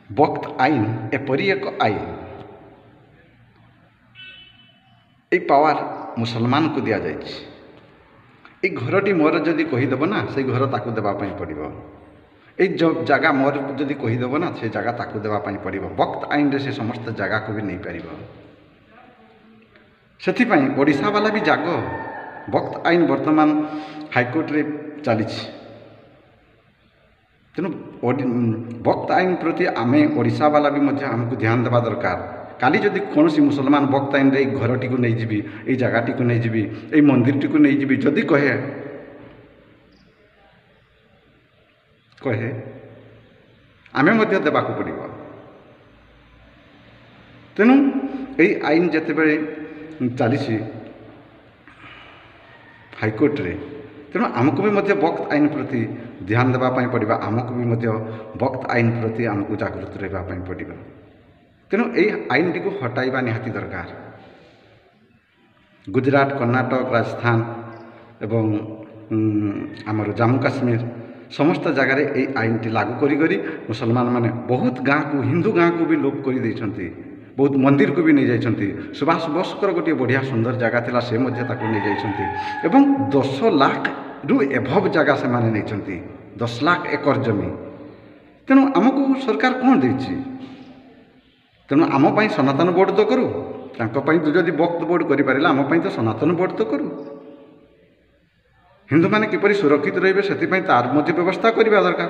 वक्त आईन एपरी एक आईन ये पावर मुसलमान को दि जाए घरटी मोर जदि कहीदेव ना से घर ताकू देवाई पड़ो ये जो जगह मोर जदि कहीदेव ना से जगह ताकू देवाई पड़ो वक्त आईन रे से समस्त जगह को भी नहीं पार से ओडिशा वाला भी जाग वक्त आईन वर्तमान हाईकोर्ट रे चली तेणु वक्त आईन प्रति आमे ओडिशा वाला भी आमको ध्यान देवा दरकार काली जदि कौन मुसलमान वक्त आईन रे घरटी को नहीं जीवी ये जगहटी को नहीं जीवी ये मंदिर टी को नहीं जीवी जदि कहे कहे आमे मध्य देवाक पड़ो तेणु ये आईन जितेबाला चली हाईकोर्ट रे तेणु आमको भी वक्त आईन प्रति ध्यान देवाई पड़ो आमको भी वक्त आईन प्रति आमको जागृत रही पड़ो तेणु यही आईन टी को हटाइबा निहाती दरकार गुजरात कर्नाटक राजस्थान एवं आमर जम्मू काश्मीर समस्त जगार ये आईन टी लागू करी मुसलमान माने बहुत गाँ को हिंदू गाँ को भी लोप कर देइछंती बहुत मंदिर को भी नहीं जाइछंती सुभाष बोसकर गोटे बढ़िया सुंदर जगह थिला से मध्य ताको नहीं जाइछंती एवं 10 लाख रु एभव जगह से माने नहीं 10 लाख एकर जमी तेणु आमको सरकार कौन देछि तेणु आम पाई सनातन बोर्ड तो करू तांको जदि वक्त बोर्ड करिपारिला आम पाई तो सनातन बोर्ड तो करू हिंदू माने किपरि सुरक्षित रहिबे सेति तार मध्य व्यवस्था करबा दरकार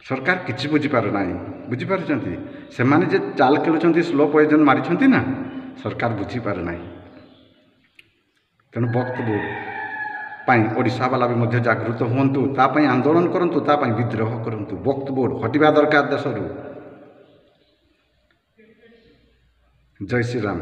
सरकार किछि बुझी पार नाही बुझी पारुचंती से माने जे चाल खेलुचंती स्लो पॉइजन मारिचंती ना सरकार बुझी पार नाही तेणु वक्त बोर्ड पाई ओडिशा वाला भी मध्य जागृत हुंतु तापाई आंदोलन करंतु तापाई विद्रोह करंतु वक्त बोर्ड हटिबा दरकार देशरू। जय श्री राम।